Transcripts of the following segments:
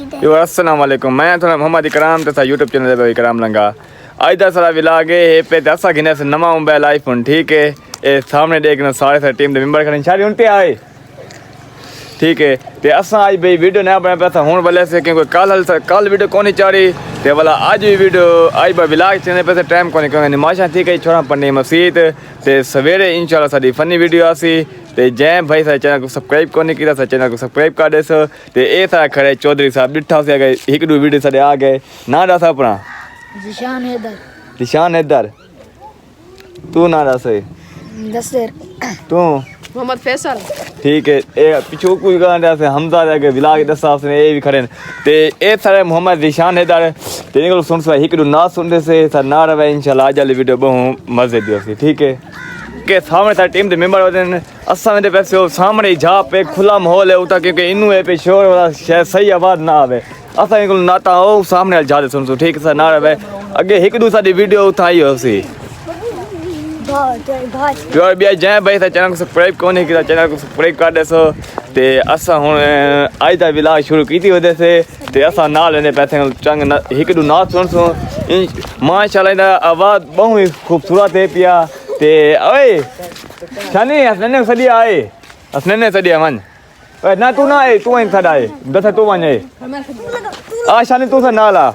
अस्सलाम वालेकुम मैं थोड़ा मोहम्मद इकराम तो यूट्यूब चैनल पे इकराम लंगा आज दा सारा विलाग है पे दसा गिने से नवा मोबाइल आईफोन ठीक है ये सामने देखना सारे सारे टीम दे मेंबर खड़े सारे उनते आए ठीक है ते असा आज भाई वीडियो नया बना पैसा हुन वाले से क्योंकि कल वीडियो कोनी चारी ते वाला आज भी वीडियो आज बा विलाग चैनल पे टाइम कोनी क्योंकि नमाज़ थी गई छोरा पढ़नी मस्जिद ते सवेरे इंशाल्लाह साडी फनी वीडियो आसी ते जय भाई सारे चैनल को सब्सक्राइब कोनी कीता सारे चैनल को सब्सक्राइब कर देसो ते ए सारा खड़े चौधरी साहब डिठा से गए एक दो वीडियो साडे आ गए ना दस अपना दिशान हैदर तू ना दस दस्तर तू मोहम्मद फैसल ठीक है ए पिछू कोई गाना से हमजा के विलाग दसा से ए भी खड़े ते ए सारे मोहम्मद दिशान हैदर ते इनको सुन से एक दो ना सुनते से सर ना रहे इंशाल्लाह आज वाली वीडियो बहुत मजे दी सी ठीक है के सामने सारी टीम के मेंबर होते हैं असा में पैसे हो सामने जा पे खुला माहौल है उता क्योंकि इनू है पे शोर वाला शायद सही आवाज ना आवे असा इनको नाता हो सामने जा सुन सो ठीक है ना रहे अगे एक दूसरा दी वीडियो उठाई हो सी तो भी जय भाई सा चैनल को सब्सक्राइब कोने किया चैनल को सब्सक्राइब कर देसो ते असा हुन आज दा विलाग शुरू कीती होदे से ते असा ना लेने पैसे चंग एक दो ना सुन सो माशाल्लाह दा आवाज बहुत खूबसूरत है पिया ते ओए शानी असने सदी आए असने सदी मन ओए ना तू ना आए तू इन सदा आए दस तू वने आ शानी तू से नाला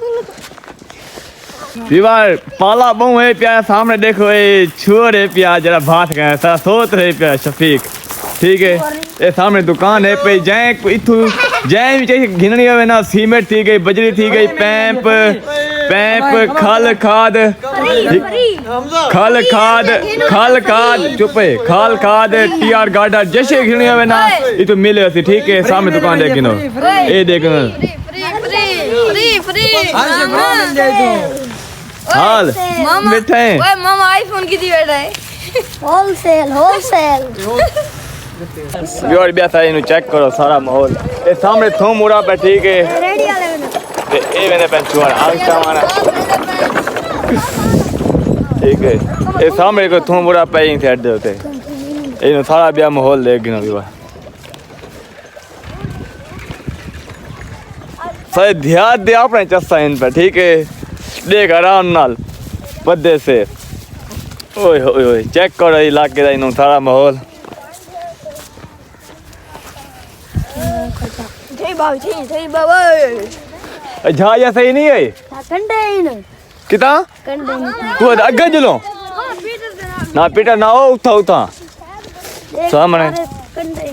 दीवार पाला बहु है पिया सामने देखो ये छोर है पिया जरा बात कर सा सोच रहे पिया शफीक ठीक है ये सामने दुकान है पे जय इथु जय भी चाहिए घिननी होवे ना सीमेंट थी गई बजरी थी गई पैंप खल खाद चुप है खाल खाद टीआर गार्डर जैसे घिननी होवे ना ये तो मिले सी ठीक है सामने दुकान देखनो ये देखनो हाल बैठे हैं ओए मामा आईफोन की दी बैठा है होलसेल यार बेसा इनु चेक करो सारा माहौल ये सामने थोम मुड़ा पे ठीक है रेडी वाले ए मैंने पेंचुआर आंखा मारा ठीक है ये सामने को थोम मुड़ा पे ही सेट दे होते इनु सारा बिया माहौल देख गिनो भी सही ध्यान दे अपने चस्सा इन पे ठीक है देख आराम नाल पद्दे से ओए ओए चेक करो इलाके दा इनु सारा माहौल जय बाबा जा या सही नहीं है कंडे इन किता कंडे तू अगे चलो ना पीटर ना हो उठा उठा सामने कंडे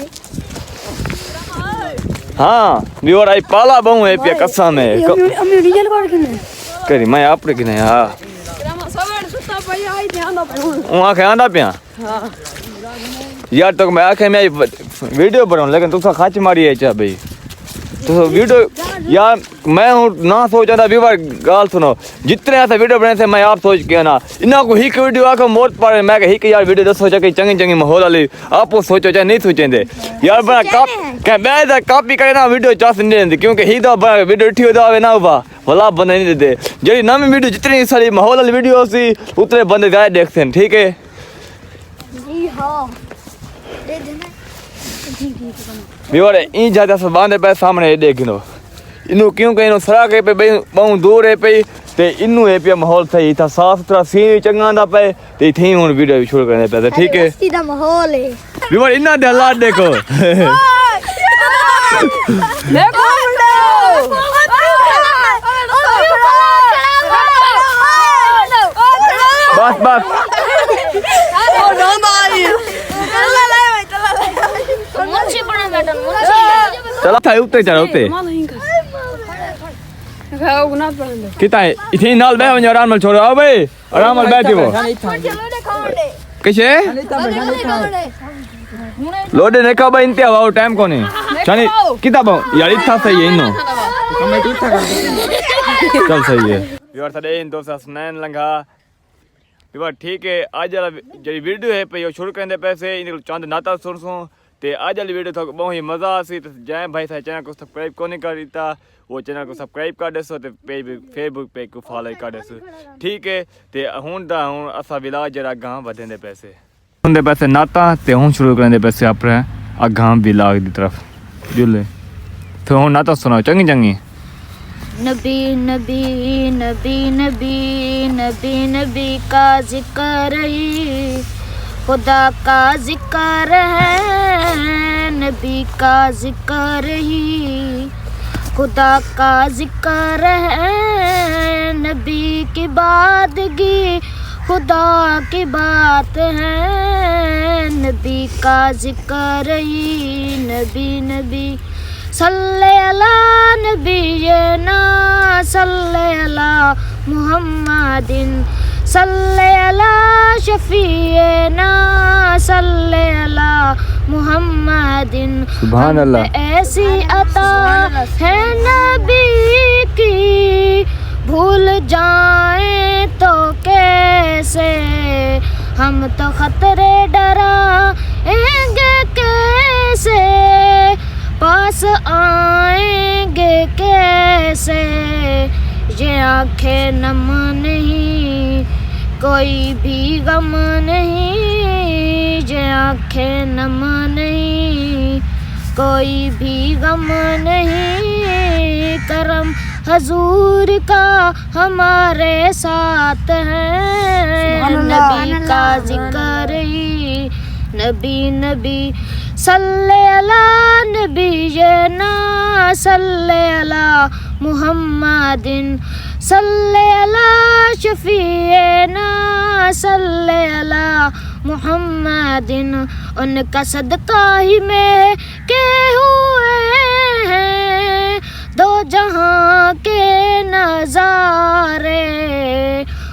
हाँ व्यूअर आई पाला बहु है पिया कस्सा में अम्मी डीजल काट के करी मैं आपरे किने हां सवेरे सुता पया आई ध्यान ना ओ आखे आंदा पिया हां यार तो मैं आखे मैं वीडियो बनाऊं लेकिन तू खाच मारी है चा भाई तो वीडियो यार मैं ना सोचा था व्यूअर गाल सुनो जितने ऐसे वीडियो बने थे मैं आप सोच के ना इना को ही वीडियो आके मोट पर मैं ही यार वीडियो दस सोचा कि चंगी चंगी माहौल वाली आप सोचो चाहे नहीं सोचेंगे यार बड़ा मैं कॉपी करे ना वीडियो चास नहीं देंगे क्योंकि ही तो वीडियो उठी हो ना हुआ भला बंदे नहीं देते जी नवी वीडियो जितनी सारी माहौल वाली वीडियो सी उतने बंदे ज्यादा देखते हैं ठीक है जी हां दे देना व्यूअर ई ज्यादा से बांधे पे सामने देखनो इनु क्यों के इनु सरा के पे बहुत दूर है पे ते इनु है पे माहौल सही था साफ सुथरा सी चंगा दा पे ते थी हुन वीडियो शुरू करने पे ठीक है सीधा माहौल है व्यूअर इना दे हालात देखो देखो बस बस ओ नो भाई मुंशी बना बैठा मुंशी चला था उते चढ़ उते किता है इथे नाल बे वने आराम नाल छोड़ो आ बे आराम नाल बैठी वो कैसे लोडे ने का बे इंते आओ टाइम कोनी जानी किता बो यार इथा सही है इनो चल सही है यार सडे इन दोस्त हसनैन लंगा यार ठीक है आज वाला जो वीडियो है पे शुरू करने पैसे इन चंद नाता सुन सो ते आज वाली वीडियो तो बहुत ही मज़ा आसी तो जय भाई सारे चैनल को सब्सक्राइब कोनी कर दिता वो चैनल को सब्सक्राइब कर देसो ते पेज फेसबुक पेज को फॉलो कर देसो ठीक है ते हुन असा विलाज जरा गांव वधेंदे पैसे हुंदे पैसे नाता ते हुन शुरू करने पैसे अपने गांव विलाज दी तरफ जुले तो हुन नाता सुनाओ चंगी चंगी نبی نبی نبی نبی نبی نبی کا ذکر ہی خدا کا ذکر ہے، نبی کا ذکر ہی خدا کا ذکر ہے، نبی کی بادگی خدا کی بات ہے، نبی کا ذکر ہی نبی نبی صلی علی نبینا صلی علی محمد صلی علی شفیعنا صلی علی محمد. سبحان اللہ. ایسی عطا ہے نبی کی بھول جائیں تو کیسے، ہم تو خطرے ڈرائیں گے کیسے، پاس آئیں گے کیسے، یہ آنکھیں نم نہیں کوئی بھی غم نہیں، یہ آنکھیں نم نہیں کوئی بھی غم نہیں، کرم حضور کا ہمارے ساتھ ہے، نبی کا ذکر ہی نبی نبی صلی علی نبینا صلی علی محمد صلی علی شفیعنا صلی علی محمد. ان کا صدقہ ہی میں کہ ہوئے ہیں دو جہاں کے نظارے،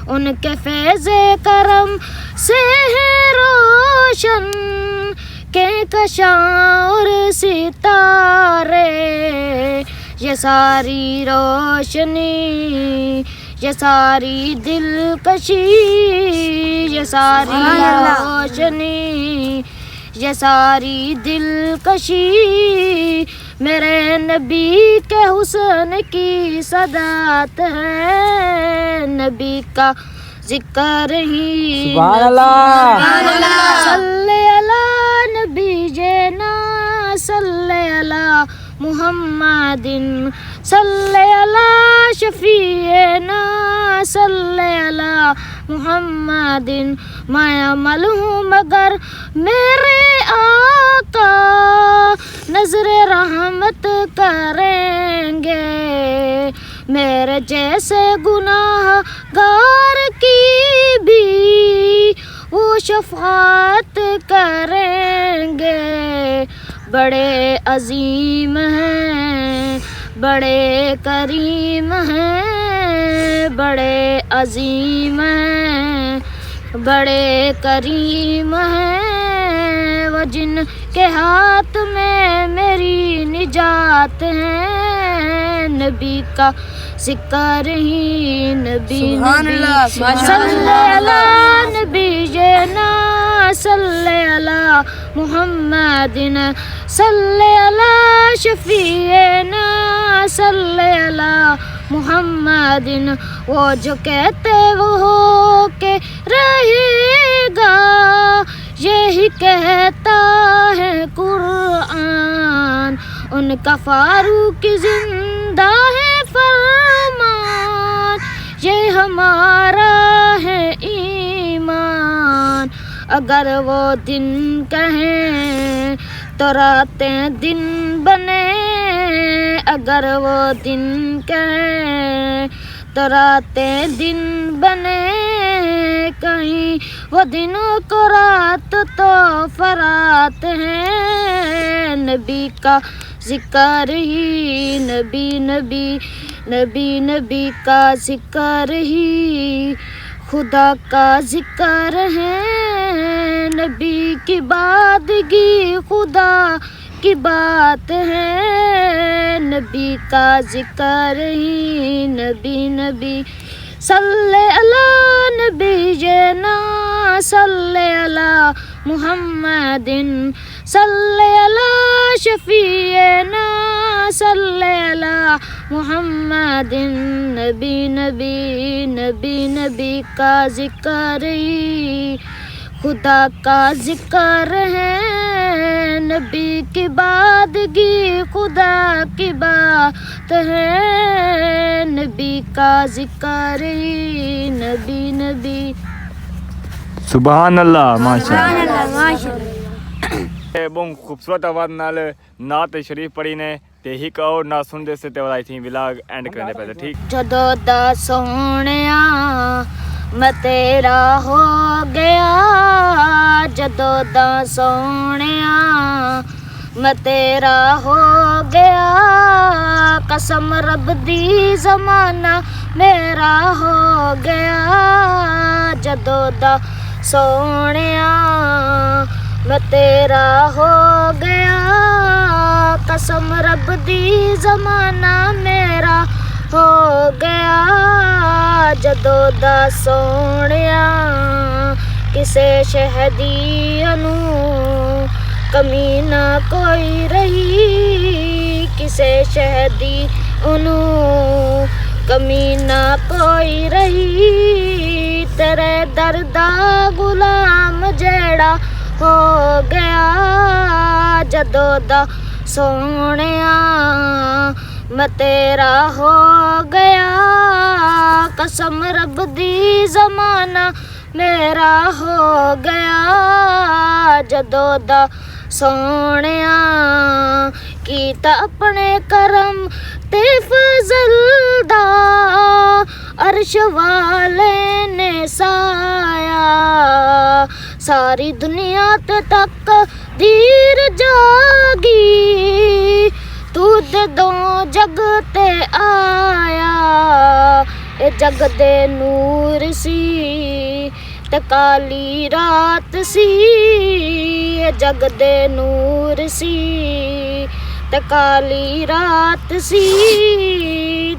ان کے فیض کرم سے ہے روشن کہکشاں اور ستارے، یہ ساری روشنی یہ ساری دلکشی یہ ساری روشنی یہ ساری دلکشی میرے نبی کے حسن کی صدات ہے، نبی کا ذکر ہی سبحان اللہ. صلی علی نبینا صلی علی محمد صلی علی شفیعنا صلی علی محمد. میں عمل ہوں مگر میرے آقا نظر رحمت کریں گے، میرے جیسے گناہ گار کی بھی وہ شفاعت کریں گے. بڑے عظیم ہیں بڑے کریم ہیں، بڑے عظیم ہیں بڑے کریم ہیں، وہ جن کے ہاتھ میں میری نجات ہے، نبی کا ذکر ہی نبی نبی صلی علی نبینا صلی علی محمد صلی علی شفیعنا صلی علی محمد. وہ جو کہتے وہ ہو کے رہے گا، یہی کہتا ہے قرآن، ان کا فاروق زندہ ہے فرمان، یہ ہمارا ہے ایمان. اگر وہ دن کہیں تو راتیں دن بنے، اگر وہ دن کہیں تو راتیں دن بنے، کہیں وہ دنوں کو رات تو فرات ہیں، نبی کا ذکر ہی نبی نبی نبی نبی کا ذکر ہی خدا کا ذکر ہے، نبی کی بادگی خدا کی بات ہے، نبی کا ذکر ہی نبی نبی صلی علی نبینا صلی علی محمد صلی علی شفیعنا صلی علی محمد. نبی نبی نبی نبی کا ذکر ہی خدا کا ذکر ہے، نبی کی بادگی خدا کی بات ہے، नबी का जिक्र नबी नबी ਸੁਭਾਨ ਅੱਲਾ ਮਾਸ਼ਾਅੱਲਾ माशाल्लाह ਇਹ ਬਹੁਤ ਖੂਬਸੂਰਤ ਆਵਾਜ਼ ਨਾਲ ਨਾਤ ਸ਼ਰੀਫ ਪੜੀ ਨੇ ਤੇ ਇੱਕ ਹੋਰ ਨਾ ਸੁਣਦੇ ਸੇ ਤੇ ਵਾਲਾ ਥੀ ਵਿਲਾਗ ਐਂਡ ਕਰਦੇ ਪਏ ਠੀਕ ਜਦੋਂ ਦਾ ਸੋਹਣਿਆ ਮੈਂ ਤੇਰਾ ਹੋ ਗਿਆ ਜਦੋਂ ਦਾ ਸੋਹਣਿਆ ਮੈਂ ਤੇਰਾ ਹੋ ਗਿਆ ਕਸਮ ਰੱਬ ਦੀ ਜ਼ਮਾਨਾ ਮੇਰਾ ਹੋ ਗਿਆ ਜਦੋਂ ਦਾ ਸੋਹਣਿਆ ਮੈਂ ਤੇਰਾ ਹੋ ਗਿਆ ਕਸਮ ਰੱਬ ਦੀ ਜ਼ਮਾਨਾ ਮੇਰਾ ਹੋ ਗਿਆ ਜਦੋਂ ਦਾ ਸੋਹਣਿਆ ਕਿਸੇ ਸ਼ਹਿਦੀ ਨੂੰ ਕਮੀ ਨਾ ਕੋਈ ਰਹੀ ਕਿਸੇ ਸ਼ਹਿਦੀ ਨੂੰ ਕਮੀ ਨਾ ਕੋਈ ਰਹੀ ਤੇਰੇ ਦਰ ਦਾ ਗੁਲਾਮ ਜਿਹੜਾ ਹੋ ਗਿਆ ਜਦੋਂ ਦਾ ਸੋਹਣਿਆ ਮੈਂ ਤੇਰਾ ਹੋ ਗਿਆ ਕਸਮ ਰੱਬ ਦੀ ਜ਼ਮਾਨਾ ਮੇਰਾ ਹੋ ਗਿਆ ਜਦੋਂ ਦਾ ਸੋਹਣਿਆ ਕੀਤਾ ਆਪਣੇ ਕਰਮ ਤੇ ਫਜ਼ਲ ਦਾ ਅਰਸ਼ ਵਾਲੇ ਨੇ ਸਾਇਆ ਸਾਰੀ ਦੁਨੀਆ ਤੇ ਤਕਦੀਰ ਜਾਗੀ ਤੂੰ ਜਦੋਂ ਜਗ ਤੇ ਆਇਆ ਇਹ ਜਗ ਦੇ ਨੂਰ ਸੀ ਤੇ ਕਾਲੀ ਰਾਤ ਸੀ ਇਹ ਜਗ ਦੇ ਨੂਰ ਸੀ ਤੇ ਕਾਲੀ ਰਾਤ ਸੀ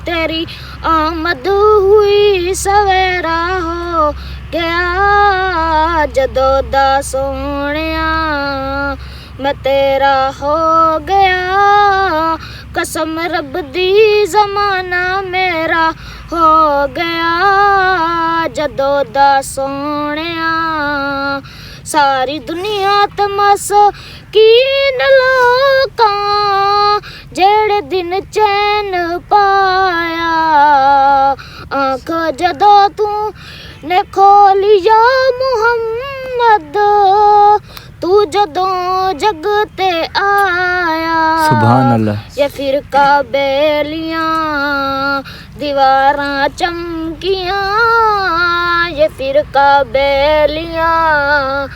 ਤੇਰੀ ਆਮਦ ਹੋਈ ਸਵੇਰਾ ਹੋ ਗਿਆ ਜਦੋਂ ਦਾ ਸੋਹਣਿਆ ਮੈਂ ਤੇਰਾ ਹੋ ਗਿਆ ਕਸਮ ਰੱਬ ਦੀ ਜ਼ਮਾਨਾ ਮੇਰਾ ਹੋ ਗਿਆ ਜਦੋਂ ਦਾ ਸੋਹਣਿਆ ਸਾਰੀ ਦੁਨੀਆ ਤਮਸਕੀਨ ਲੋਕਾਂ ਜਿਹੜੇ ਦਿਨ ਚੈਨ ਪਾਇਆ ਆਂਖ ਜਦੋਂ ਤੂੰ ਨੇ ਖੋਲਿਆ ਮੁਹੰਮਦ ਤੂੰ ਜਦੋਂ ਜਗ ਤੇ ਆਇਆ ਸੁਭਾਨ ਅੱਲਾ ਇਹ ਫਿਰਕਾ ਬੇਲੀਆਂ ਦੀਵਾਰਾਂ ਚਮਕੀਆਂ ਇਹ ਫਿਰਕਾ ਬੇਲੀਆਂ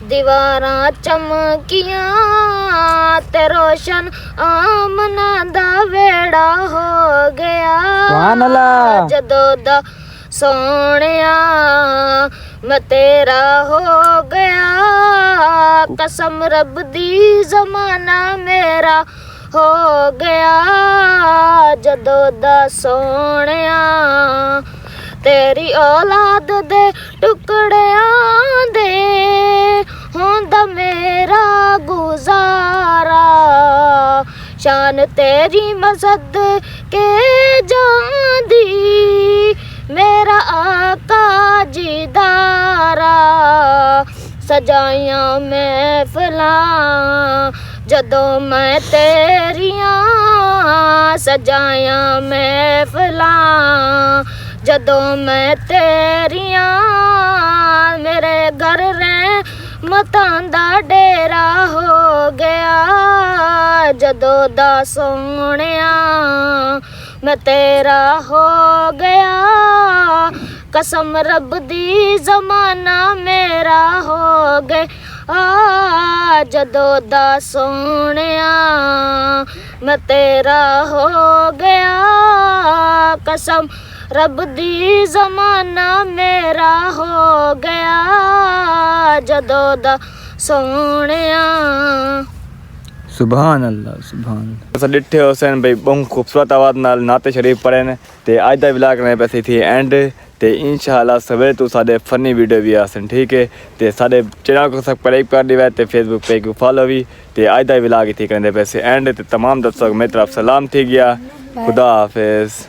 ਦੀਵਾਰਾਂ ਚਮਕੀਆਂ ਤੇ ਰੋਸ਼ਨ ਆਮਨਾ ਦਾ ਵੇੜਾ ਹੋ ਗਿਆ ਸੁਭਾਨ ਅੱਲਾ ਜਦੋਂ ਦਾ ਸੋਹਣਿਆ ਮੈਂ ਤੇਰਾ ਹੋ ਗਿਆ ਕਸਮ ਰੱਬ ਦੀ ਜ਼ਮਾਨਾ ਮੇਰਾ ਹੋ ਗਿਆ ਜਦੋਂ ਦਾ ਸੋਹਣਿਆ ਤੇਰੀ ਔਲਾਦ ਦੇ ਟੁਕੜਿਆਂ ਦੇ ਹੁੰਦਾ ਮੇਰਾ ਗੁਜ਼ਾਰਾ ਸ਼ਾਨ ਤੇਰੀ ਮਸਦ ਕੇ ਜਾਂਦੀ ਮੇਰਾ ਆਕਾ ਜੀਦਾਰਾ ਸਜਾਈਆਂ ਮਹਿਫਲਾਂ ਜਦੋਂ ਮੈਂ ਤੇਰੀਆਂ ਸਜਾਈਆਂ ਮਹਿਫਲਾਂ ਜਦੋਂ ਮੈਂ ਤੇਰੀਆਂ ਮੇਰੇ ਘਰ ਰਹਿਮਤਾਂ ਦਾ ਡੇਰਾ ਹੋ ਗਿਆ ਜਦੋਂ ਦਾ ਸੋਹਣਿਆ ਮੈਂ ਤੇਰਾ ਹੋ ਗਿਆ ਕਸਮ ਰੱਬ ਦੀ ਜ਼ਮਾਨਾ ਮੇਰਾ ਹੋ ਗਿਆ ਜਦੋਂ ਦਾ ਸੋਹਣਿਆ ਮੈਂ ਤੇਰਾ ਹੋ ਗਿਆ ਕਸਮ ਰੱਬ ਦੀ ਜ਼ਮਾਨਾ ਮੇਰਾ ਹੋ ਗਿਆ ਜਦੋਂ ਦਾ ਸੋਹਣਿਆ ਸੁਭਾਨ ਅੱਲਾ ਸੁਭਾਨ ਅਸਾਂ ਡਿੱਠੇ ਹੁਸੈਨ ਭਾਈ ਬਹੁਤ ਖੂਬਸੂਰਤ ਆਵਾਜ਼ ਨਾਲ ਨਾਤੇ ਸ਼ਰੀਫ ਪੜ੍ਹੇ ਨੇ ਤੇ ਅੱਜ ਦਾ ਵਲੌਗ ਨੇ ਪੈਸੇ ਥੀ ਐਂਡ ਤੇ ਇਨਸ਼ਾਅੱਲਾ ਸਵੇਰੇ ਤੋਂ ਸਾਡੇ ਫਨੀ ਵੀਡੀਓ ਵੀ ਆਸਨ ਠੀਕ ਹੈ ਤੇ ਸਾਡੇ ਚੈਨਲ को सब्सक्राइब कर दिया ते फेसबुक पेज को फॉलो भी ते आज दा व्लॉग थी करने पैसे एंड ते तमाम दर्शक मेरी तरफ सलाम थी गया खुदा हाफिज।